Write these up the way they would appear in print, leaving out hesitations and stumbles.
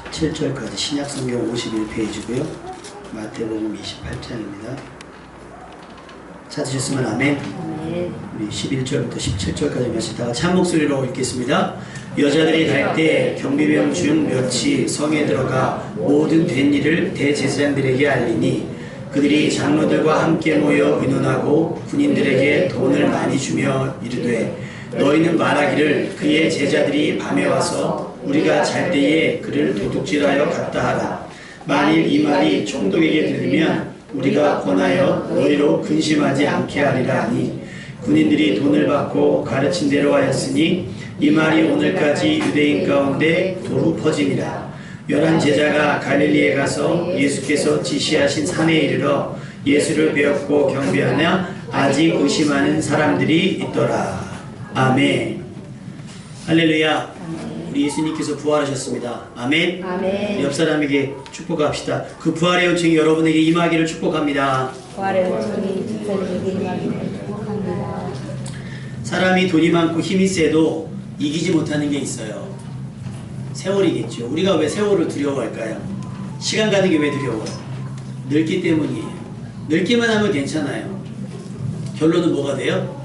17절까지 신약성경 51페이지고요. 마태복음 28장입니다. 찾으셨으면 아멘. 우리 11절부터 17절까지 몇시 다 같이 한 목소리로 읽겠습니다. 여자들이 갈 때 경비병 중 몇이 성에 들어가 모든 된 일을 대제사장들에게 알리니 그들이 장로들과 함께 모여 의논하고 군인들에게 돈을 많이 주며 이르되 너희는 말하기를 그의 제자들이 밤에 와서 우리가 잘 때에 그를 도둑질하여 갔다 하라. 만일 이 말이 총독에게 들리면 우리가 권하여 너희로 근심하지 않게 하리라 하니 군인들이 돈을 받고 가르친 대로 하였으니 이 말이 오늘까지 유대인 가운데 도로 퍼지니라. 11 제자가 갈릴리에 가서 예수께서 지시하신 산에 이르러 예수를 배웠고 경배하며 아직 의심하는 사람들이 있더라. 아멘. 할렐루야. 우리 예수님께서 부활하셨습니다. 아멘. 아멘. 옆 사람에게 축복합시다. 그 부활의 은총이 여러분에게 임하기를 축복합니다. 부활의 은총이 집사님에게 임하기를 축복합니다. 사람이 돈이 많고 힘이 세도 이기지 못하는 게 있어요. 세월이겠죠. 우리가 왜 세월을 두려워할까요? 시간 가는 게 왜 두려워요? 늙기 때문이에요. 늙기만 하면 괜찮아요. 결론은 뭐가 돼요?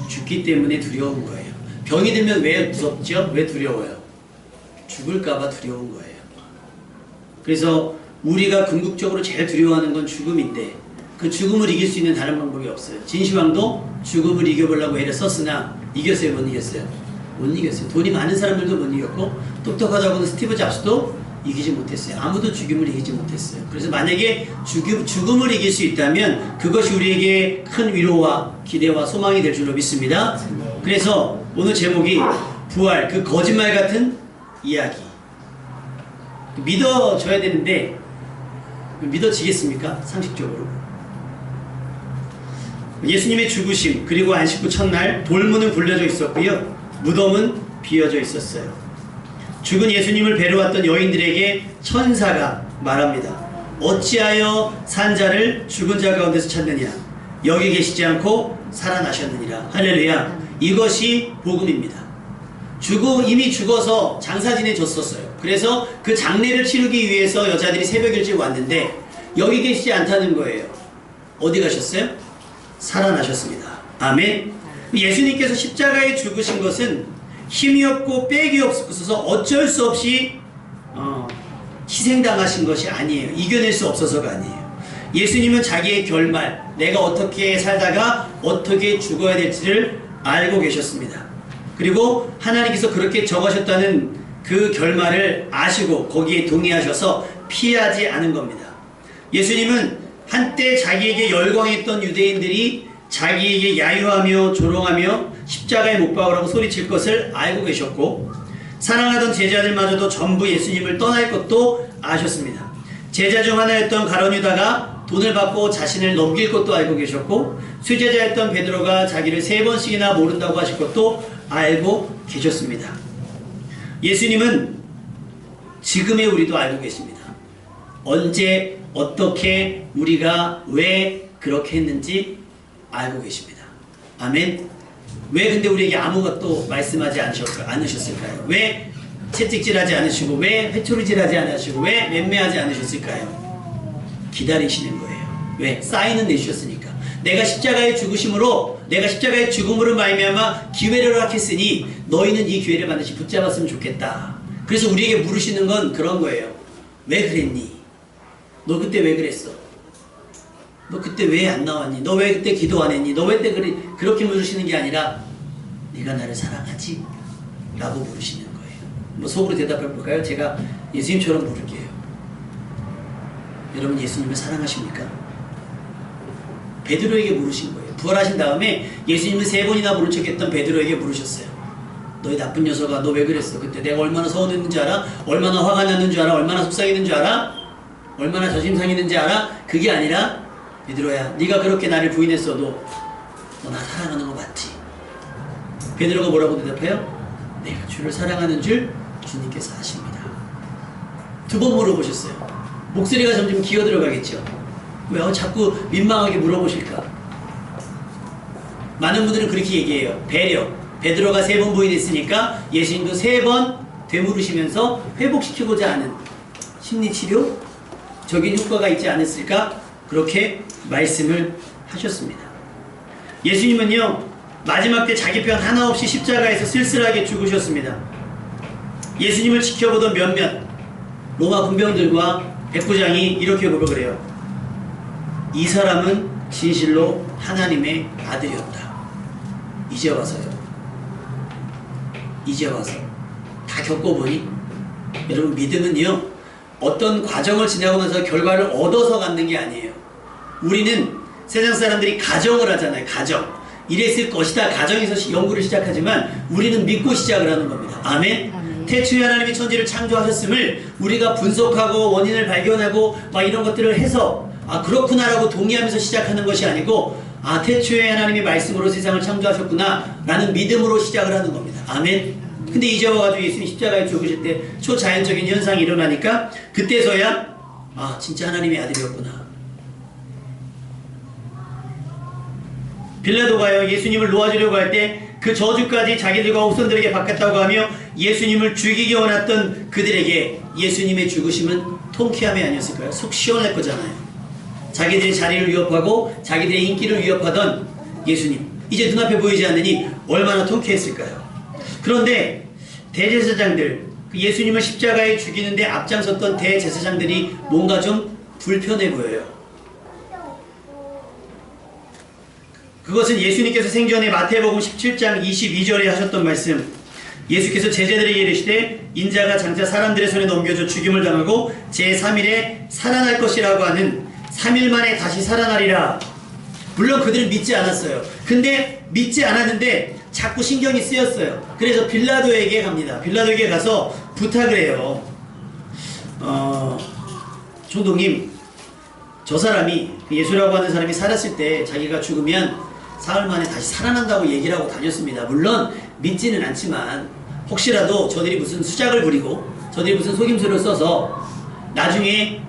죽기 때문에 두려운 거예요. 병이 들면 왜 무섭죠? 왜 두려워요? 죽을까봐 두려운 거예요. 그래서 우리가 궁극적으로 제일 두려워하는 건 죽음인데 그 죽음을 이길 수 있는 다른 방법이 없어요. 진시황도 죽음을 이겨보려고 애를 썼으나 이겼어요? 못 이겼어요? 못 이겼어요. 돈이 많은 사람들도 못 이겼고 똑똑하다고 하는 스티브 잡스도 이기지 못했어요. 아무도 죽음을 이기지 못했어요. 그래서 만약에 죽음을 이길 수 있다면 그것이 우리에게 큰 위로와 기대와 소망이 될 줄로 믿습니다. 그래서 오늘 제목이 부활, 그 거짓말 같은 이야기. 믿어져야 되는데 믿어지겠습니까? 상식적으로. 예수님의 죽으심 그리고 안식 후 첫날 돌문은 굴려져 있었고요. 무덤은 비어져 있었어요. 죽은 예수님을 뵈러 왔던 여인들에게 천사가 말합니다. 어찌하여 산 자를 죽은 자 가운데서 찾느냐? 여기 계시지 않고 살아나셨느니라. 할렐루야. 이것이 복음입니다. 이미 죽어서 장사 지내줬었어요. 그래서 그 장례를 치르기 위해서 여자들이 새벽 일찍 왔는데 여기 계시지 않다는 거예요. 어디 가셨어요? 살아나셨습니다. 아멘. 예수님께서 십자가에 죽으신 것은 힘이 없고 빽이 없어서 어쩔 수 없이 희생당하신 것이 아니에요. 이겨낼 수 없어서가 아니에요. 예수님은 자기의 결말, 내가 어떻게 살다가 어떻게 죽어야 될지를 알고 계셨습니다. 그리고 하나님께서 그렇게 정하셨다는 그 결말을 아시고 거기에 동의하셔서 피하지 않은 겁니다. 예수님은 한때 자기에게 열광했던 유대인들이 자기에게 야유하며 조롱하며 십자가에 못 박으라고 소리칠 것을 알고 계셨고 사랑하던 제자들마저도 전부 예수님을 떠날 것도 아셨습니다. 제자 중 하나였던 가룟 유다가 돈을 받고 자신을 넘길 것도 알고 계셨고 수제자였던 베드로가 자기를 3번씩이나 모른다고 하실 것도 알고 계셨습니다. 예수님은 지금의 우리도 알고 계십니다. 언제 어떻게 우리가 왜 그렇게 했는지 알고 계십니다. 아멘. 왜 근데 우리에게 아무것도 말씀하지 않으셨을까요? 왜 채찍질하지 않으시고 왜 회초리질하지 않으시고 왜 맴매하지 않으셨을까요? 기다리시는 거예요. 왜? 사인은 내주셨으니까. 내가 십자가의 죽으심으로 내가 십자가의 죽음으로 말미암아 기회를 허락했으니 너희는 이 기회를 반드시 붙잡았으면 좋겠다. 그래서 우리에게 물으시는 건 그런 거예요. 왜 그랬니? 너 그때 왜 그랬어? 너 그때 왜 안 나왔니? 너 왜 그때 기도 안 했니? 너 왜 그때 그렇게 물으시는 게 아니라 네가 나를 사랑하지? 라고 물으시는 거예요. 뭐 속으로 대답해 볼까요? 제가 예수님처럼 물을게요. 여러분 예수님을 사랑하십니까? 베드로에게 물으신 거예요. 부활하신 다음에 예수님을 3번이나 부른 척했던 베드로에게 물으셨어요. 너희 나쁜 녀석아 너 왜 그랬어? 그때 내가 얼마나 서운했는지 알아? 얼마나 화가 났는지 알아? 얼마나 속상했는지 알아? 얼마나 저심상했는지 알아? 그게 아니라 베드로야 네가 그렇게 나를 부인했어도 너 나 사랑하는 거 맞지? 베드로가 뭐라고 대답해요? 내가 주를 사랑하는 줄 주님께서 아십니다. 2번 물어보셨어요. 목소리가 점점 기어 들어가겠죠. 왜 자꾸 민망하게 물어보실까? 많은 분들은 그렇게 얘기해요. 배려. 베드로가 3번 부인했으니까 예수님도 3번 되물으시면서 회복시키고자 하는 심리치료적인 효과가 있지 않았을까? 그렇게 말씀을 하셨습니다. 예수님은요, 마지막 때 자기 편 하나 없이 십자가에서 쓸쓸하게 죽으셨습니다. 예수님을 지켜보던 몇몇 로마 군병들과 백부장이 이렇게 고백을 해요. 이 사람은 진실로 하나님의 아들이었다. 이제 와서요. 이제 와서 다 겪어보니 여러분, 믿음은요, 어떤 과정을 지나고 나서 결과를 얻어서 갖는 게 아니에요. 우리는 세상 사람들이 가정을 하잖아요. 가정. 이랬을 것이다. 가정에서 연구를 시작하지만 우리는 믿고 시작을 하는 겁니다. 아멘? 아멘. 태초에 하나님이 천지를 창조하셨음을 우리가 분석하고 원인을 발견하고 막 이런 것들을 해서 아, 그렇구나라고 동의하면서 시작하는 것이 아니고 아, 태초에 하나님이 말씀으로 세상을 창조하셨구나 라는 믿음으로 시작을 하는 겁니다. 아멘? 근데 이제 와가지고 예수님 십자가에 죽으실 때 초자연적인 현상이 일어나니까 그때서야 아, 진짜 하나님의 아들이었구나. 빌라도가요, 예수님을 놓아주려고 할 때 그 저주까지 자기들과 후손들에게 받겠다고 하며 예수님을 죽이기 원했던 그들에게 예수님의 죽으심은 통쾌함이 아니었을까요? 속 시원할 거잖아요. 자기들의 자리를 위협하고 자기들의 인기를 위협하던 예수님, 이제 눈앞에 보이지 않으니 얼마나 통쾌했을까요? 그런데 대제사장들, 예수님을 십자가에 죽이는데 앞장섰던 대제사장들이 뭔가 좀 불편해 보여요. 그것은 예수님께서 생전에 마태복음 17장 22절에 하셨던 말씀, 예수께서 제자들에게 이르시되 인자가 장차 사람들의 손에 넘겨져 죽임을 당하고 제3일에 살아날 것이라고 하는 3일 만에 다시 살아나리라. 물론 그들은 믿지 않았어요. 근데 믿지 않았는데 자꾸 신경이 쓰였어요. 그래서 빌라도에게 갑니다. 빌라도에게 가서 부탁을 해요. 총독님, 저 사람이, 예수라고 하는 사람이 살았을 때 자기가 죽으면 사흘 만에 다시 살아난다고 얘기를 하고 다녔습니다. 물론 믿지는 않지만 혹시라도 저들이 무슨 수작을 부리고 저들이 무슨 속임수를 써서 나중에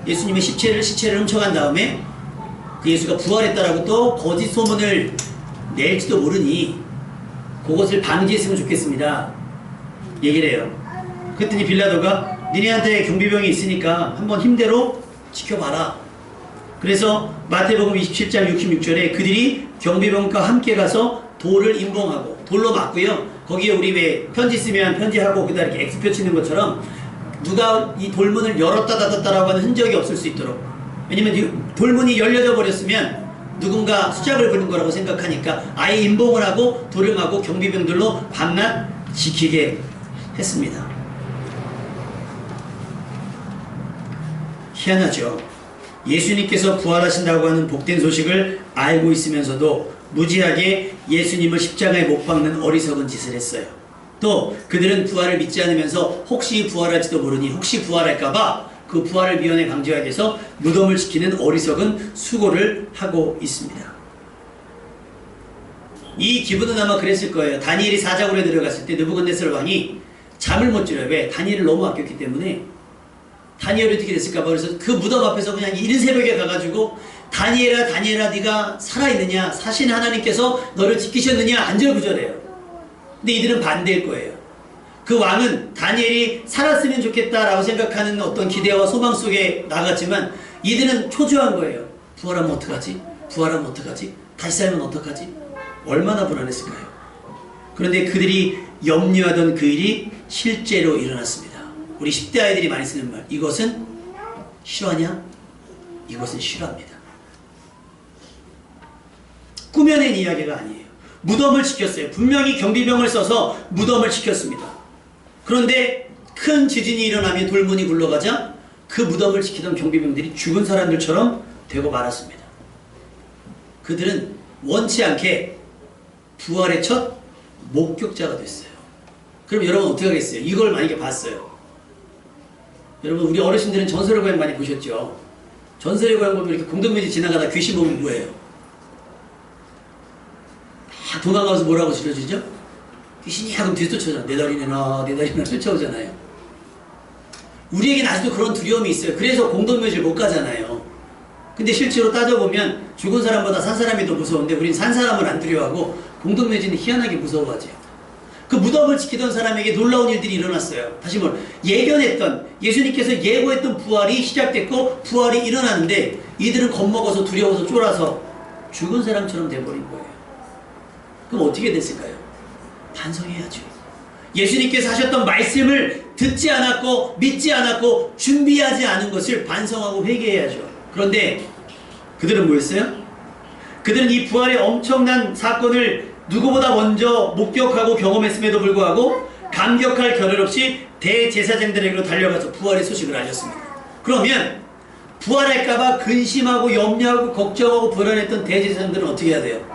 예수님의 시체를 훔쳐간 다음에 그 예수가 부활했다라고 또 거짓 소문을 낼지도 모르니 그것을 방지했으면 좋겠습니다. 얘기를 해요. 그랬더니 빌라도가 니네한테 경비병이 있으니까 한번 힘대로 지켜봐라. 그래서 마태복음 27장 66절에 그들이 경비병과 함께 가서 돌을 임봉하고 돌로 맞고요. 거기에 우리 왜 편지 쓰면 편지하고 그다음 이렇게 X표 치는 것처럼 누가 이 돌문을 열었다 닫았다라고 하는 흔적이 없을 수 있도록. 왜냐면 이 돌문이 열려져 버렸으면 누군가 수작을 부린 거라고 생각하니까 아예 임봉을 하고 돌을 맞고 경비병들로 밤낮 지키게 했습니다. 희한하죠. 예수님께서 부활하신다고 하는 복된 소식을 알고 있으면서도 무지하게 예수님을 십자가에 못 박는 어리석은 짓을 했어요. 또 그들은 부활을 믿지 않으면서 혹시 부활할지도 모르니 혹시 부활할까봐 그 부활을 미연에 방지하기 위해서 무덤을 지키는 어리석은 수고를 하고 있습니다. 이 기분은 아마 그랬을 거예요. 다니엘이 사자굴에 들어갔을 때 느부갓네살 왕이 잠을 못 자요. 왜? 다니엘을 너무 아꼈기 때문에. 다니엘이 어떻게 됐을까 봐. 그래서 그 무덤 앞에서 그냥 이른 새벽에 가가지고 다니엘아 네가 살아있느냐, 사신 하나님께서 너를 지키셨느냐 안절부절해요. 근데 이들은 반대일 거예요. 그 왕은 다니엘이 살았으면 좋겠다라고 생각하는 어떤 기대와 소망 속에 나갔지만 이들은 초조한 거예요. 부활하면 어떡하지? 부활하면 어떡하지? 다시 살면 어떡하지? 얼마나 불안했을까요? 그런데 그들이 염려하던 그 일이 실제로 일어났습니다. 우리 10대 아이들이 많이 쓰는 말, 이것은 실화냐? 이것은 실화입니다. 꾸며낸 이야기가 아니에요. 무덤을 지켰어요. 분명히 경비병을 써서 무덤을 지켰습니다. 그런데 큰 지진이 일어나면 돌문이 굴러가자 그 무덤을 지키던 경비병들이 죽은 사람들처럼 되고 말았습니다. 그들은 원치 않게 부활의 첫 목격자가 됐어요. 그럼 여러분 어떻게 하겠어요? 이걸 만약에 봤어요. 여러분 우리 어르신들은 전설의 고향 많이 보셨죠? 전설의 고향 보면 이렇게 공동묘지 지나가다 귀신 보면 뭐예요? 다 도망가서 뭐라고 지려주죠? 귀신이 하고 뒤에 쫓아오잖아요. 내 다리 내놔 쫓아오잖아요. 우리에겐 아직도 그런 두려움이 있어요. 그래서 공동묘지를 못 가잖아요. 근데 실제로 따져보면 죽은 사람보다 산 사람이 더 무서운데 우린 산 사람을 안 두려워하고 공동묘지는 희한하게 무서워하죠. 그 무덤을 지키던 사람에게 놀라운 일들이 일어났어요. 다시 말해 예견했던 예수님께서 예고했던 부활이 시작됐고 부활이 일어나는데 이들은 겁먹어서 두려워서 쫄아서 죽은 사람처럼 돼버린 거예요. 그럼 어떻게 됐을까요? 반성해야죠. 예수님께서 하셨던 말씀을 듣지 않았고 믿지 않았고 준비하지 않은 것을 반성하고 회개해야죠. 그런데 그들은 뭐였어요? 그들은 이 부활의 엄청난 사건을 누구보다 먼저 목격하고 경험했음에도 불구하고 감격할 겨를 없이 대제사장들에게로 달려가서 부활의 소식을 알렸습니다. 그러면 부활할까봐 근심하고 염려하고 걱정하고 불안했던 대제사장들은 어떻게 해야 돼요?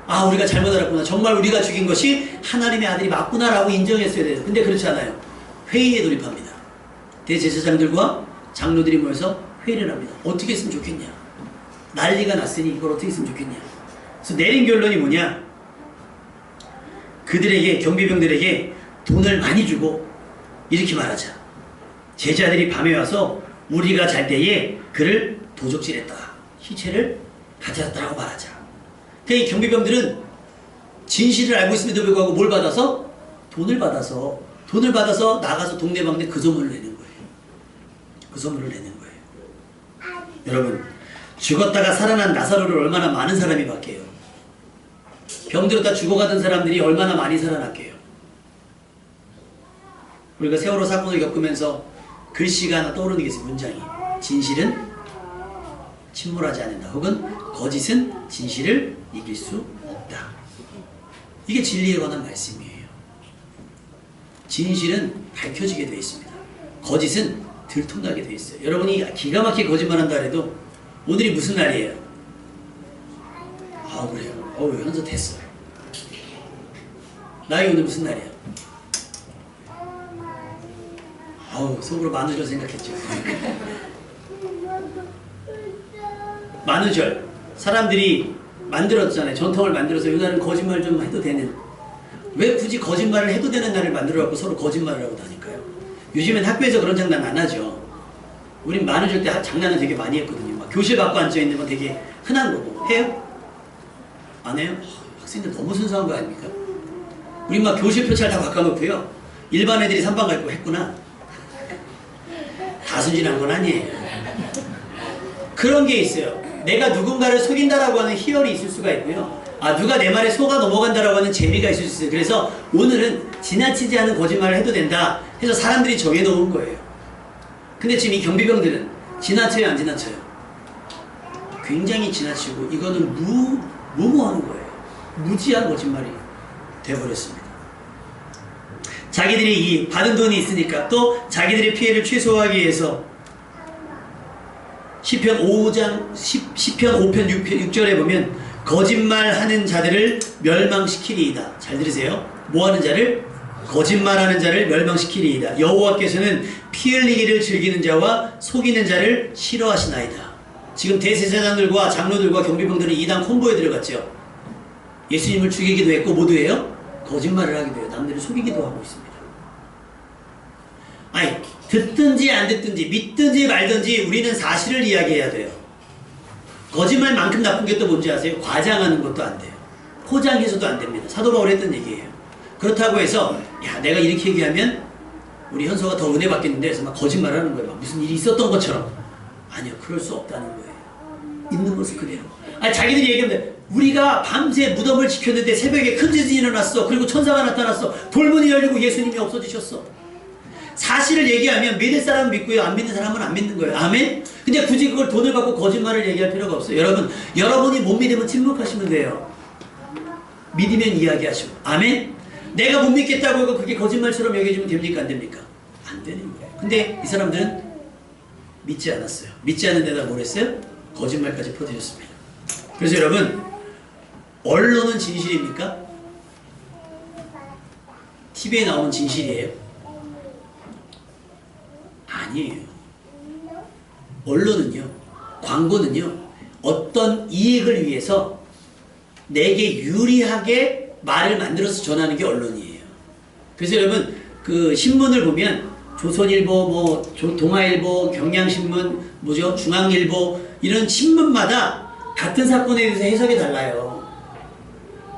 아, 우리가 잘못 알았구나. 정말 우리가 죽인 것이 하나님의 아들이 맞구나라고 인정했어야 돼요. 근데 그렇지 않아요. 회의에 돌입합니다. 대제사장들과 장로들이 모여서 회의를 합니다. 어떻게 했으면 좋겠냐? 난리가 났으니 이걸 어떻게 했으면 좋겠냐? 그래서 내린 결론이 뭐냐? 그들에게, 경비병들에게 돈을 많이 주고 이렇게 말하자. 제자들이 밤에 와서 우리가 잘 때에 그를 도적질했다. 시체를 가져왔다라고 말하자. 이 경비병들은 진실을 알고 있음에도 불구하고 뭘 받아서? 돈을 받아서 나가서 동네방네 그 소문을 내는 거예요. 그 소문을 내는 거예요. 여러분, 죽었다가 살아난 나사로를 얼마나 많은 사람이 받게요. 병들었다 죽어가던 사람들이 얼마나 많이 살아났게요. 우리가 세월호 사건을 겪으면서 글씨가 하나 떠오르는 게 있어요. 문장이. 진실은 침몰하지 않는다. 혹은 거짓은 진실을 이길 수 없다. 이게 진리에 관한 말씀이에요. 진실은 밝혀지게 되어 있습니다. 거짓은 들통나게 되어 있어요. 여러분이 기가 막히게 거짓말한다 해도 오늘이 무슨 날이에요? 아, 그래요. 현서 됐어. 나이 오늘 무슨 날이야? 속으로 만우절 생각했죠. 만우절. 사람들이 만들었잖아요. 전통을 만들어서 이 날은 거짓말 좀 해도 되는. 왜 굳이 거짓말을 해도 되는 날을 만들어갖고 서로 거짓말을 하고 다닐까요? 요즘엔 학교에서 그런 장난 안 하죠. 우린 만우절 때 장난을 되게 많이 했거든요. 막 교실 밖에 앉아있는 건 되게 흔한 거고. 해요? 안 해요? 학생들 너무 순수한 거 아닙니까? 우린 막 교실 표창 다 바꿔놓고요. 일반 애들이 3반 가 있고 했구나. 다 순진한 건 아니에요. 그런 게 있어요. 내가 누군가를 속인다라고 하는 희열이 있을 수가 있고요. 누가 내 말에 속아 넘어간다라고 하는 재미가 있을 수 있어요. 그래서 오늘은 지나치지 않은 거짓말을 해도 된다 해서 사람들이 정해놓은 거예요. 근데 지금 이 경비병들은 지나쳐요, 안 지나쳐요? 굉장히 지나치고 이거는 무모한 거예요. 무지한 거짓말이 돼버렸습니다. 자기들이 이 받은 돈이 있으니까 또 자기들의 피해를 최소화하기 위해서 시편 5편 6절에 보면 거짓말하는 자들을 멸망시키리이다. 잘 들으세요. 뭐하는 자를? 거짓말하는 자를 멸망시키리이다. 여호와께서는 피 흘리기를 즐기는 자와 속이는 자를 싫어하시나이다. 지금 대제사장들과 장로들과 경비병들은 이단 콤보에 들어갔죠. 예수님을 죽이기도 했고 모두 해요? 거짓말을 하기도 해요. 남들을 속이기도 하고 있습니다. 듣든지 안 듣든지 믿든지 말든지 우리는 사실을 이야기해야 돼요. 거짓말만큼 나쁜 게 또 뭔지 아세요? 과장하는 것도 안 돼요. 포장해서도 안 됩니다. 사도 바울이 했던 얘기예요. 그렇다고 해서 내가 이렇게 얘기하면 우리 현서가 더 은혜 받겠는데 그래서 막 거짓말하는 거예요. 막 무슨 일이 있었던 것처럼. 아니요, 그럴 수 없다는 거예요. 있는 것을 그대로. 자기들이 얘기하는데 우리가 밤새 무덤을 지켰는데 새벽에 큰 지진이 일어났어. 그리고 천사가 나타났어. 돌문이 열리고 예수님이 없어지셨어. 사실을 얘기하면 믿을 사람은 믿고요, 안 믿는 사람은 안 믿는 거예요. 아멘? 근데 굳이 그걸 돈을 받고 거짓말을 얘기할 필요가 없어요. 여러분이 못 믿으면 침묵하시면 돼요. 믿으면 이야기하시고. 아멘? 내가 못 믿겠다고 해서 그게 거짓말처럼 여겨지면 됩니까? 안 됩니까? 안 되는 거예요. 근데 이 사람들은 믿지 않았어요. 믿지 않는 데다 뭘 했어요? 거짓말까지 퍼뜨렸습니다. 그래서 여러분, 언론은 진실입니까? TV에 나오는 진실이에요? 아니에요. 언론은요, 광고는요, 어떤 이익을 위해서 내게 유리하게 말을 만들어서 전하는 게 언론이에요. 그래서 여러분, 그 신문을 보면 조선일보, 동아일보, 경향신문, 중앙일보 이런 신문마다 같은 사건에 대해서 해석이 달라요.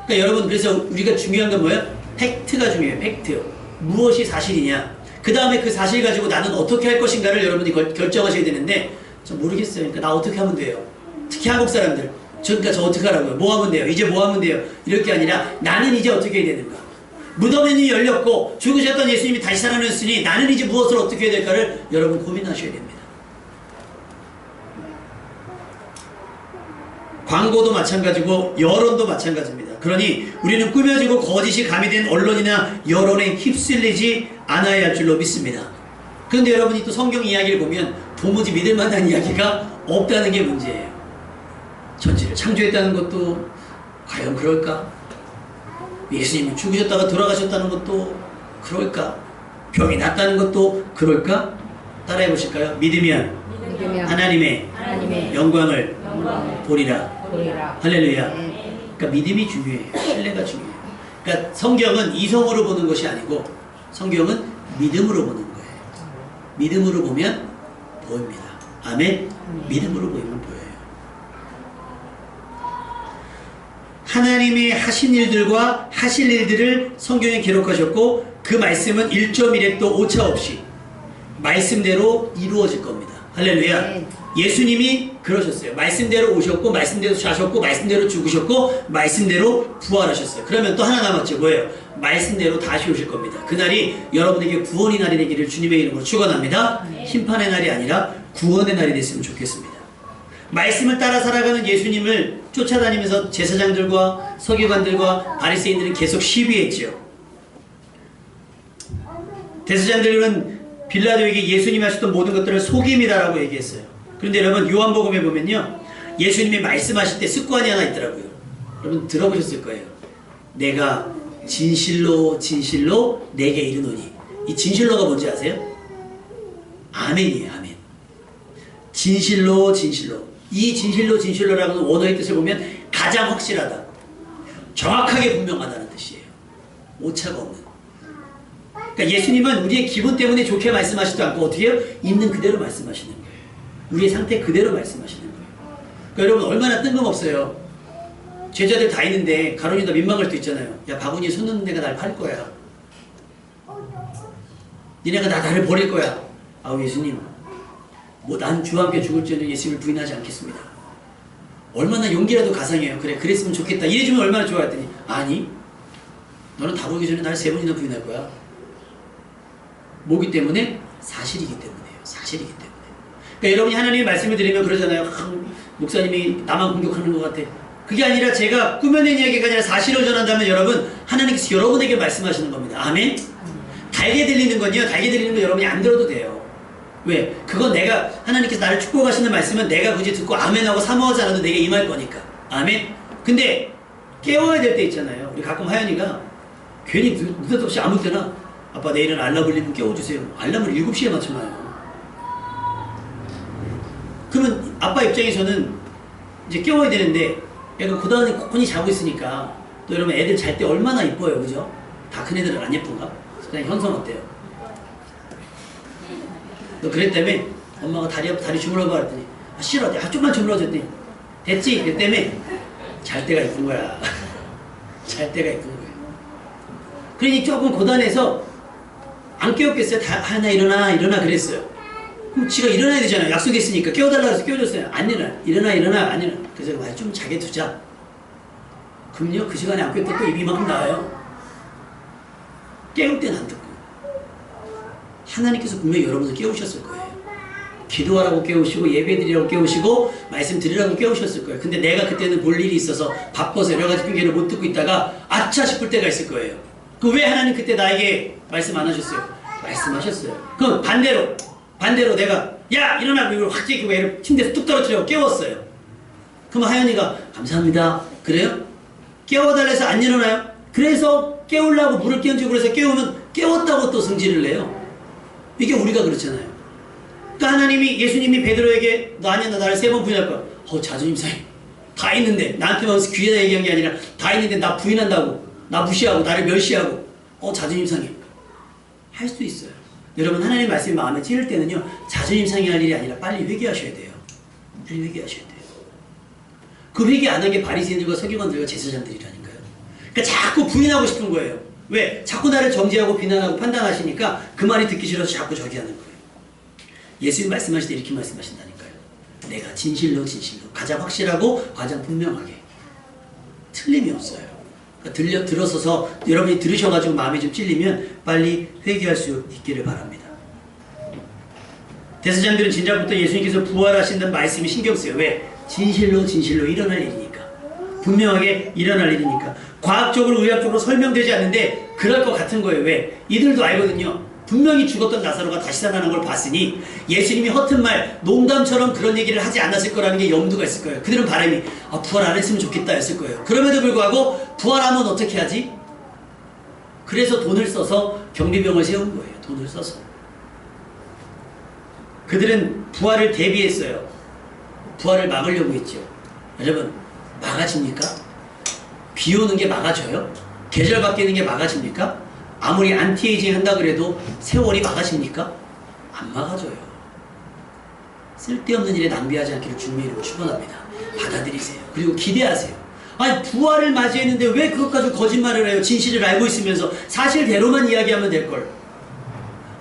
그러니까 여러분, 그래서 우리가 중요한 건 뭐예요? 팩트가 중요해요. 팩트. 무엇이 사실이냐? 그 다음에 그 사실 가지고 나는 어떻게 할 것인가를 여러분이 결정하셔야 되는데 저 모르겠어요. 그러니까 나 어떻게 하면 돼요? 특히 한국 사람들. 그러니까 저 어떻게 하라고요? 뭐 하면 돼요? 이제 뭐 하면 돼요? 이럴 게 아니라 나는 이제 어떻게 해야 되는가? 무덤이 열렸고 죽으셨던 예수님이 다시 살아나셨으니 나는 이제 무엇을 어떻게 해야 될까를 여러분 고민하셔야 됩니다. 광고도 마찬가지고 여론도 마찬가지입니다. 그러니 우리는 꾸며지고 거짓이 가미된 언론이나 여론에 휩쓸리지 않아야 할 줄로 믿습니다. 그런데 여러분이 또 성경 이야기를 보면 도무지 믿을 만한 이야기가 없다는 게 문제예요. 천지를 창조했다는 것도 과연 그럴까? 예수님이 죽으셨다가 돌아가셨다는 것도 그럴까? 병이 낫다는 것도 그럴까? 따라해 보실까요? 믿으면 하나님의 영광을 보리라. 할렐루야. 그러니까 믿음이 중요해요. 신뢰가 중요해요. 그러니까 성경은 이성으로 보는 것이 아니고 성경은 믿음으로 보는 거예요. 믿음으로 보면 보입니다. 아멘. 믿음으로 보이면 보여요. 하나님이 하신 일들과 하실 일들을 성경에 기록하셨고 그 말씀은 1.1획도 오차 없이 말씀대로 이루어질 겁니다. 할렐루야. 예수님이 그러셨어요. 말씀대로 오셨고 말씀대로 사셨고 말씀대로 죽으셨고 말씀대로 부활하셨어요. 그러면 또 하나 남았죠. 뭐예요? 말씀대로 다시 오실 겁니다. 그날이 여러분에게 구원의 날이 되기를 주님의 이름으로 축원합니다. 심판의 날이 아니라 구원의 날이 됐으면 좋겠습니다. 말씀을 따라 살아가는 예수님을 쫓아다니면서 제사장들과 서기관들과 바리새인들은 계속 시비했지요. 대제사장들은 빌라도에게 예수님이 하셨던 모든 것들을 속임이다라고 얘기했어요. 그런데 여러분 요한복음에 보면요, 예수님이 말씀하실 때 습관이 하나 있더라고요. 여러분 들어보셨을 거예요. 내가 진실로 진실로 내게 이르노니. 이 진실로가 뭔지 아세요? 아멘이에요. 아멘. 진실로 진실로. 이 진실로 진실로라는 원어의 뜻을 보면 가장 확실하다, 정확하게 분명하다는 뜻이에요. 오차가 없는. 그러니까 예수님은 우리의 기분 때문에 좋게 말씀하시지도 않고 어떻게 해요? 있는 그대로 말씀하시는 거예요. 우리의 상태 그대로 말씀하시는 거예요. 그러니까 여러분 얼마나 뜬금없어요. 제자들 다 있는데 가론이다 민망할 수 있잖아요. 야, 바구니에 손 넣는 애가 날 팔 거야. 니네가 나를 버릴 거야. 아우 예수님, 뭐 난 주와 함께 죽을 죄는 예수님을 부인하지 않겠습니다. 얼마나 용기라도 가상해요. 그래 그랬으면 좋겠다. 이래주면 얼마나 좋아 했더니 아니, 너는 다 보기 전에 날 3번이나 부인할 거야. 뭐기 때문에? 사실이기 때문에요. 사실이기 때문에. 그러니까 여러분이 하나님의 말씀을 들으면 그러잖아요. 목사님이 나만 공격하는 것 같아. 그게 아니라 제가 꾸며낸 이야기가 아니라 사실을 전한다면 여러분, 하나님께서 여러분에게 말씀하시는 겁니다. 아멘? 달게 들리는 건요, 달게 들리는 건 여러분이 안 들어도 돼요. 왜? 그건 내가, 하나님께서 나를 축복하시는 말씀은 내가 굳이 듣고 아멘하고 사모하지 않아도 내게 임할 거니까. 아멘? 근데 깨워야 될 때 있잖아요. 우리 가끔 하연이가 괜히 느닷없이 아무 때나 아빠 내일은 알람 울리면 깨워주세요. 알람을 7시에 맞춰놔요. 그러면 아빠 입장에서는 이제 깨워야 되는데 애가 고단히 코코니 자고 있으니까, 또 여러분 애들 잘 때 얼마나 이뻐요. 그죠? 다 큰 애들은 안 예쁜가? 그냥 현성 어때요? 너 그랬다며? 엄마가 다리 주물러봐 그랬더니 아, 싫어. 내가 좀만 주물러줬더니 됐지? 그랬다며? 잘 때가 이쁜 거야. 잘 때가 이쁜 거예요. 그러니 조금 고단해서 안 깨웠겠어요? 하나 일어나 그랬어요. 그럼 지가 일어나야 되잖아요. 약속했으니까 깨워달라고 해서 깨워줬어요. 안 일어나 안 일어나. 그래서 좀 자게 두자. 그럼요, 그 시간에 안 깨웠다 또 입이 이만큼 나와요. 깨울 때는 안 듣고. 하나님께서 분명히 여러분을 깨우셨을 거예요. 기도하라고 깨우시고 예배드리라고 깨우시고 말씀 드리라고 깨우셨을 거예요. 근데 내가 그때는 볼 일이 있어서 바빠서 여러 가지 핑계를 못 듣고 있다가 아차 싶을 때가 있을 거예요. 그 왜 하나님 그때 나에게 말씀 안 하셨어요? 말씀하셨어요. 그럼 반대로 내가 야 일어나, 이걸 확 깨고 침대에서 뚝 떨어뜨리고 깨웠어요. 그럼 하연이가 감사합니다. 그래요? 깨워달래서 안 일어나요? 그래서 깨우려고 물을 끼얹고 그래서 깨우면 깨웠다고 또 승질을 내요. 이게 우리가 그렇잖아요. 그러니까 하나님이, 예수님이 베드로에게 너 아니야, 나 나를 3번 부인할 거야. 자존심 상해. 다 있는데, 나한테만 귀에다 얘기한 게 아니라 다 있는데 나 부인한다고, 나 무시하고 나를 멸시하고 자존심 상해. 할 수 있어요. 여러분, 하나님 말씀이 마음에 찌를 때는요, 자존심 상해할 일이 아니라 빨리 회개하셔야 돼요. 빨리 회개하셔야 돼요. 그 회개 안 한 게 바리새인들과 서기관들과 제사장들이라니까요. 그러니까 자꾸 부인하고 싶은 거예요. 왜? 자꾸 나를 정죄하고 비난하고 판단하시니까 그 말이 듣기 싫어서 자꾸 저기 하는 거예요. 예수님 말씀하실 때 이렇게 말씀하신다니까요. 내가 진실로 가장 확실하고 가장 분명하게 틀림이 없어요. 그러니까 들어서서 여러분이 들으셔가지고 마음이 좀 찔리면 빨리 회개할 수 있기를 바랍니다. 대제사장들은 진작부터 예수님께서 부활하신다는 말씀이 신경 쓰여요. 왜? 진실로 일어날 일이니까. 분명하게 일어날 일이니까. 과학적으로 의학적으로 설명되지 않는데 그럴 것 같은 거예요. 왜? 이들도 알거든요. 분명히 죽었던 나사로가 다시 살아나는 걸 봤으니 예수님이 허튼 말, 농담처럼 그런 얘기를 하지 않았을 거라는 게 염두가 있을 거예요. 그들은 바람이 부활 안 했으면 좋겠다 였을 거예요. 그럼에도 불구하고 부활하면 어떻게 하지? 그래서 돈을 써서 경비병을 세운 거예요. 돈을 써서. 그들은 부활을 대비했어요. 부활을 막으려고 했죠. 여러분, 막아집니까? 비 오는 게 막아져요? 계절 바뀌는 게 막아집니까? 아무리 안티에이징 한다 그래도 세월이 막아집니까? 안 막아져요. 쓸데없는 일에 낭비하지 않기를 주님의 이름으로 축원합니다. 받아들이세요. 그리고 기대하세요. 아니 부활을 맞이했는데 왜 그것 가지고 거짓말을 해요? 진실을 알고 있으면서 사실대로만 이야기하면 될걸.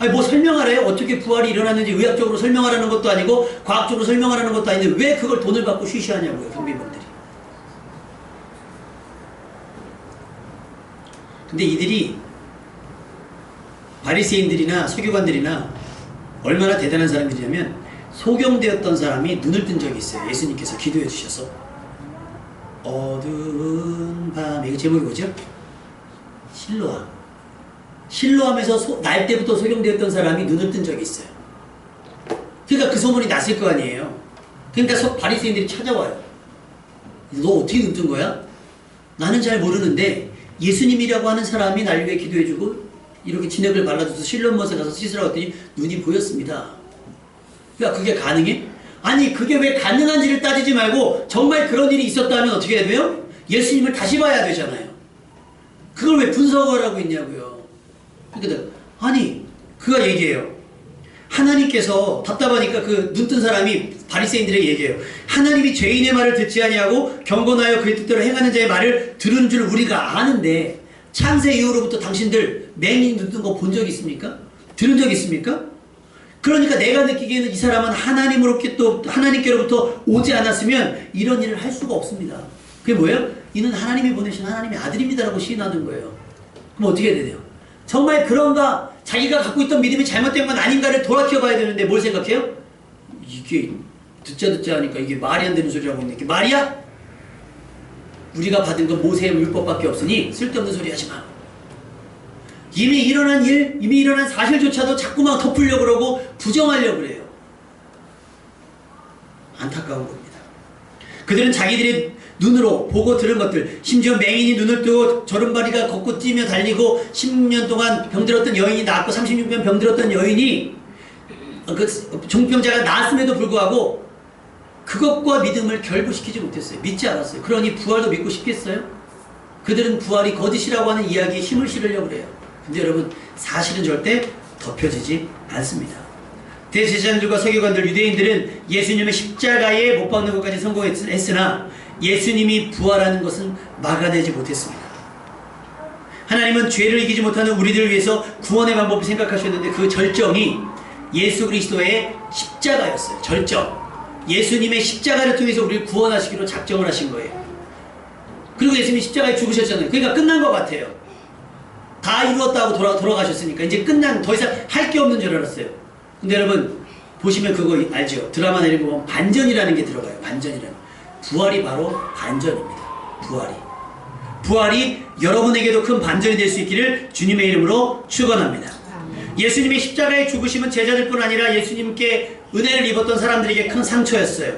아니 뭐 설명하래요? 어떻게 부활이 일어났는지 의학적으로 설명하라는 것도 아니고 과학적으로 설명하라는 것도 아닌데 왜 그걸 돈을 받고 쉬쉬하냐고요. 경비병들이. 근데 이들이 바리새인들이나 서기관들이나 얼마나 대단한 사람들이냐면 소경되었던 사람이 눈을 뜬 적이 있어요. 예수님께서 기도해 주셔서 어두운 밤에, 이거 제목이 뭐죠? 실로암. 실로암에서 날 때부터 소경되었던 사람이 눈을 뜬 적이 있어요. 그러니까 그 소문이 났을 거 아니에요. 그러니까 바리새인들이 찾아와요. 너 어떻게 눈 뜬 거야? 나는 잘 모르는데 예수님이라고 하는 사람이 날 위해 기도해주고 이렇게 진액을 발라줘서 실로암못에 가서 씻으라고 했더니 눈이 보였습니다. 그러니까 그게 가능해? 아니 그게 왜 가능한지를 따지지 말고 정말 그런 일이 있었다면 어떻게 해야 돼요? 예수님을 다시 봐야 되잖아요. 그걸 왜 분석을 하고 있냐고요. 그러니까 아니 그가 얘기해요. 하나님께서 답답하니까 그 눈뜬 사람이 바리새인들에게 얘기해요. 하나님이 죄인의 말을 듣지 아니하고 경건하여 그의 뜻대로 행하는 자의 말을 들은 줄 우리가 아는데 창세 이후로부터 당신들 맹인 눈뜬 거 본 적 있습니까? 들은 적 있습니까? 그러니까 내가 느끼기에는 이 사람은 하나님께로부터 오지 않았으면 이런 일을 할 수가 없습니다. 그게 뭐예요? 이는 하나님이 보내신 하나님의 아들입니다라고 시인하는 거예요. 그럼 어떻게 해야 돼요? 정말 그런가? 자기가 갖고 있던 믿음이 잘못된 건 아닌가를 돌아켜 봐야 되는데 뭘 생각해요? 이게 듣자 하니까 이게 말이 안 되는 소리라고 있는 게 말이야? 우리가 받은 건 모세의 율법밖에 없으니 쓸데없는 소리 하지 마. 이미 일어난 일, 이미 일어난 사실조차도 자꾸만 덮으려고 그러고 부정하려고 그래요. 안타까운 겁니다. 그들은 자기들의 눈으로 보고 들은 것들, 심지어 맹인이 눈을 뜨고 저른바리가 걷고 뛰며 달리고 10년 동안 병들었던 여인이 나았고 36년 병들었던 여인이 그 종병자가 나았음에도 불구하고 그것과 믿음을 결부시키지 못했어요. 믿지 않았어요. 그러니 부활도 믿고 싶겠어요? 그들은 부활이 거짓이라고 하는 이야기에 힘을 실으려고 그래요. 근데 여러분 사실은 절대 덮여지지 않습니다. 대제사장들과 서기관들, 유대인들은 예수님의 십자가에 못 박는 것까지 성공했으나 예수님이 부활하는 것은 막아내지 못했습니다. 하나님은 죄를 이기지 못하는 우리들을 위해서 구원의 방법을 생각하셨는데 그 절정이 예수 그리스도의 십자가였어요. 절정. 예수님의 십자가를 통해서 우리를 구원하시기로 작정을 하신 거예요. 그리고 예수님이 십자가에 죽으셨잖아요. 그러니까 끝난 것 같아요. 다 이루었다고 돌아가셨으니까 이제 더 이상 할 게 없는 줄 알았어요. 근데 여러분 보시면 그거 알죠? 드라마나 이런 거 보면 반전이라는 게 들어가요. 반전이라는. 부활이 바로 반전입니다. 부활이 여러분에게도 큰 반전이 될 수 있기를 주님의 이름으로 축원합니다. 예수님의 십자가의 죽으심은 제자들뿐 아니라 예수님께 은혜를 입었던 사람들에게 큰 상처였어요.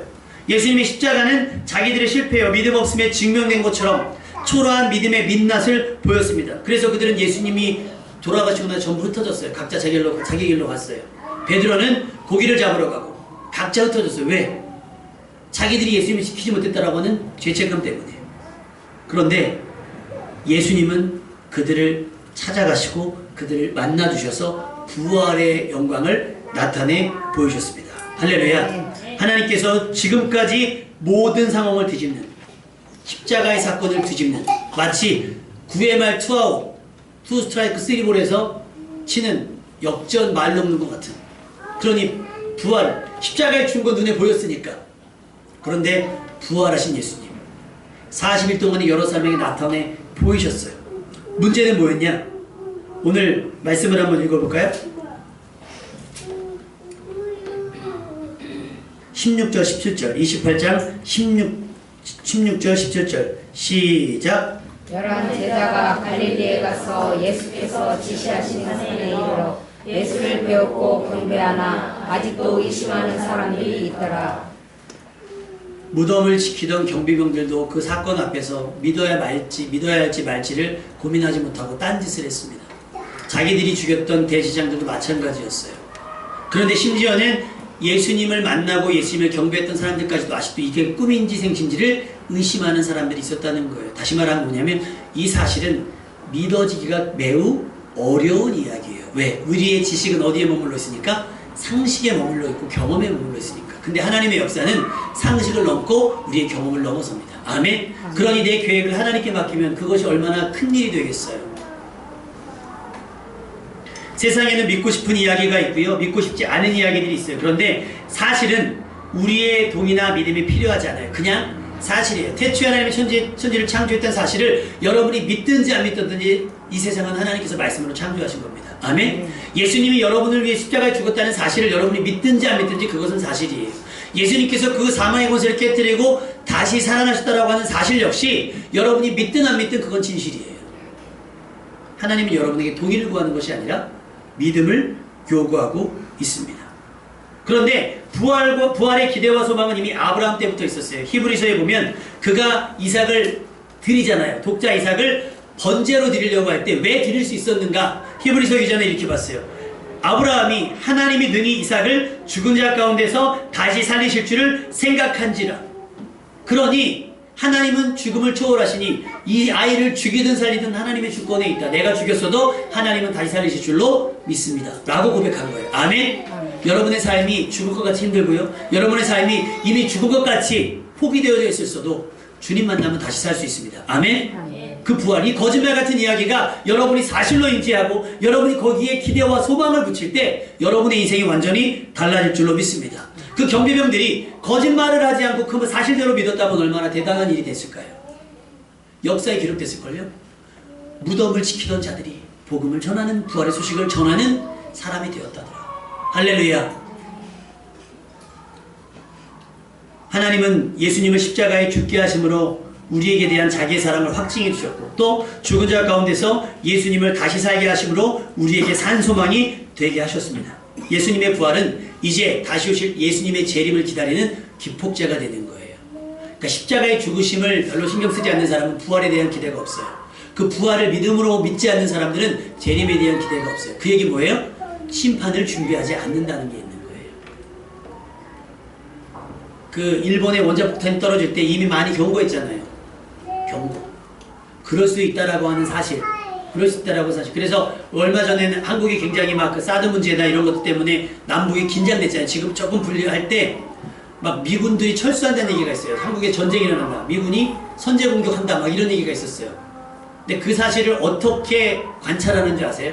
예수님의 십자가는 자기들의 실패요 믿음 없음에 증명된 것처럼 초라한 믿음의 민낯을 보였습니다. 그래서 그들은 예수님이 돌아가시고 나서 전부 흩어졌어요. 각자 자기 길로 갔어요. 베드로는 고기를 잡으러 가고 각자 흩어졌어요. 왜? 자기들이 예수님을 지키지 못했다라고 하는 죄책감 때문에. 그런데 예수님은 그들을 찾아가시고 그들을 만나주셔서 부활의 영광을 나타내 보이셨습니다. 할렐루야. 하나님께서 지금까지 모든 상황을 뒤집는 십자가의 사건을 뒤집는 마치 9회 말 투아웃 투 스트라이크 쓰리볼에서 치는 역전 말 넘는 것 같은, 그러니 부활, 십자가에 죽은 건 눈에 보였으니까. 그런데 부활하신 예수님 40일 동안에 여러 사람에게 나타내 보이셨어요. 문제는 뭐였냐? 오늘 말씀을 한번 읽어볼까요? 16절 17절 28장 16절 17절 시작. 열한 제자가 갈릴리에 가서 예수께서 지시하신 산에 이르러 예수를 배웠고 경배하나 아직도 의심하는 사람들이 있더라. 무덤을 지키던 경비병들도 그 사건 앞에서 믿어야 할지 말지를 고민하지 못하고 딴짓을 했습니다. 자기들이 죽였던 대제사장들도 마찬가지였어요. 그런데 심지어는 예수님을 만나고 예수님을 경배했던 사람들까지도 아직도 이게 꿈인지 생신지를 의심하는 사람들이 있었다는 거예요. 다시 말하면 뭐냐면 이 사실은 믿어지기가 매우 어려운 이야기예요. 왜? 우리의 지식은 어디에 머물러 있으니까? 상식에 머물러 있고 경험에 머물러 있으니까. 근데 하나님의 역사는 상식을 넘고 우리의 경험을 넘어섭니다. 아멘? 그러니 내 계획을 하나님께 맡기면 그것이 얼마나 큰 일이 되겠어요. 세상에는 믿고 싶은 이야기가 있고요, 믿고 싶지 않은 이야기들이 있어요. 그런데 사실은 우리의 동의나 믿음이 필요하지 않아요. 그냥 사실이에요. 태초에 하나님의 천지를 창조했다는 사실을 여러분이 믿든지 안 믿든지 이 세상은 하나님께서 말씀으로 창조하신 겁니다. 아멘? 예수님이 여러분을 위해 십자가에 죽었다는 사실을 여러분이 믿든지 안 믿든지 그것은 사실이에요. 예수님께서 그 사망의 권세를 깨뜨리고 다시 살아나셨다라고 하는 사실 역시 여러분이 믿든 안 믿든 그건 진실이에요. 하나님은 여러분에게 동의를 구하는 것이 아니라 믿음을 요구하고 있습니다. 그런데 부활의 기대와 소망은 이미 아브라함 때부터 있었어요. 히브리서에 보면 그가 이삭을 드리잖아요. 독자 이삭을 번제로 드리려고 할 때 왜 드릴 수 있었는가? 히브리서 이전에 이렇게 봤어요. 아브라함이 하나님이 능히 이삭을 죽은 자 가운데서 다시 살리실 줄을 생각한지라. 그러니 하나님은 죽음을 초월하시니 이 아이를 죽이든 살리든 하나님의 주권에 있다. 내가 죽였어도 하나님은 다시 살리실 줄로 믿습니다. 라고 고백한 거예요. 아멘? 여러분의 삶이 죽을 것 같이 힘들고요, 여러분의 삶이 이미 죽은 것 같이 포기되어져 있었어도 주님 만나면 다시 살 수 있습니다. 아멘? 그 부활, 이 거짓말 같은 이야기가 여러분이 사실로 인지하고 여러분이 거기에 기대와 소망을 붙일 때 여러분의 인생이 완전히 달라질 줄로 믿습니다. 그 경비병들이 거짓말을 하지 않고 그 사실대로 믿었다면 얼마나 대단한 일이 됐을까요? 역사에 기록됐을걸요? 무덤을 지키던 자들이 복음을 전하는, 부활의 소식을 전하는 사람이 되었다더라. 할렐루야. 하나님은 예수님을 십자가에 죽게 하심으로 우리에게 대한 자기의 사랑을 확증해 주셨고, 또 죽은 자 가운데서 예수님을 다시 살게 하심으로 우리에게 산 소망이 되게 하셨습니다. 예수님의 부활은 이제 다시 오실 예수님의 재림을 기다리는 기폭제가 되는 거예요. 그러니까 십자가의 죽으심을 별로 신경 쓰지 않는 사람은 부활에 대한 기대가 없어요. 그 부활을 믿음으로 믿지 않는 사람들은 재림에 대한 기대가 없어요. 그 얘기 뭐예요? 심판을 준비하지 않는다는 게 있는 거예요. 그 일본의 원자폭탄이 떨어질 때 이미 많이 경고했잖아요. 경고. 그럴 수 있다라고 하는 사실. 그럴 수 있다라고 사실. 그래서 얼마 전에는 한국이 굉장히 막 그 사드 문제나 이런 것 때문에 남북이 긴장됐잖아요. 지금 조금 분리할 때 막 미군들이 철수한다는 얘기가 있어요. 한국에 전쟁이 일어난다, 미군이 선제 공격한다, 막 이런 얘기가 있었어요. 근데 그 사실을 어떻게 관찰하는 줄 아세요?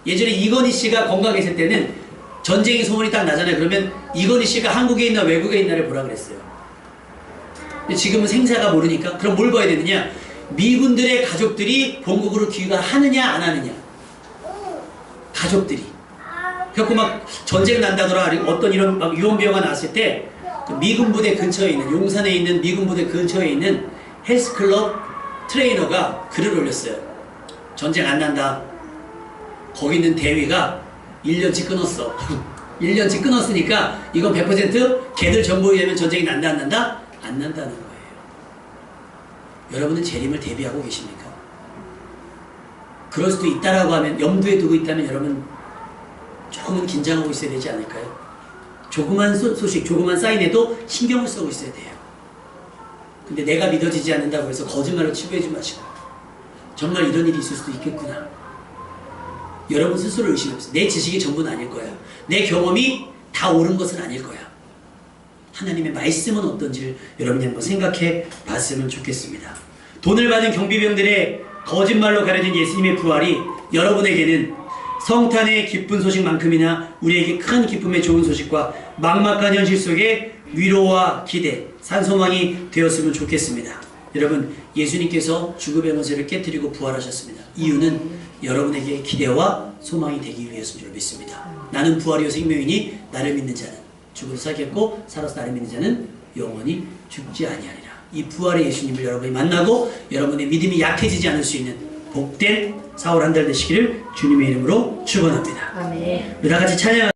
예전에 이건희 씨가 건강에 있을 때는 전쟁의 소문이 딱 나잖아요. 그러면 이건희 씨가 한국에 있나 외국에 있나를 보라 그랬어요. 근데 지금은 생사가 모르니까 그럼 뭘 봐야 되느냐? 미군들의 가족들이 본국으로 귀가하느냐 안 하느냐. 가족들이. 그래갖고 막 전쟁 난다더라, 어떤 이런 막 유언비어가 나왔을 때 그 미군 부대 근처에 있는, 용산에 있는 미군 부대 근처에 있는 헬스클럽 트레이너가 글을 올렸어요. 전쟁 안 난다. 거기 있는 대위가 1년치 끊었어. 1년치 끊었으니까 이건 100% 걔들 정보에 의하면 전쟁이 난다 안 난다? 안 난다는 거예요. 여러분은 재림을 대비하고 계십니까? 그럴 수도 있다라고 하면, 염두에 두고 있다면 여러분 조금은 긴장하고 있어야 되지 않을까요? 조그만 소식, 조그만 사인에도 신경을 쓰고 있어야 돼요. 근데 내가 믿어지지 않는다고 해서 거짓말로 치부하지 마시고, 정말 이런 일이 있을 수도 있겠구나. 여러분 스스로 의심해보세요. 내 지식이 전부는 아닐 거야. 내 경험이 다 옳은 것은 아닐 거야. 하나님의 말씀은 어떤지를 여러분이 한번 생각해 봤으면 좋겠습니다. 돈을 받은 경비병들의 거짓말로 가려진 예수님의 부활이 여러분에게는 성탄의 기쁜 소식만큼이나 우리에게 큰 기쁨의 좋은 소식과 막막한 현실 속에 위로와 기대, 산소망이 되었으면 좋겠습니다. 여러분, 예수님께서 죽음의 권세를 깨뜨리고 부활하셨습니다. 이유는 여러분에게 기대와 소망이 되기 위해서인 줄 믿습니다. 나는 부활이요 생명이니 나를 믿는 자는 죽어서 살겠고 살아서 나를 믿는 자는 영원히 죽지 아니하리라. 이 부활의 예수님을 여러분이 만나고 여러분의 믿음이 약해지지 않을 수 있는 복된 4월 한 달 되시기를 주님의 이름으로 축원합니다. 아멘. 우리 다 같이 찬양.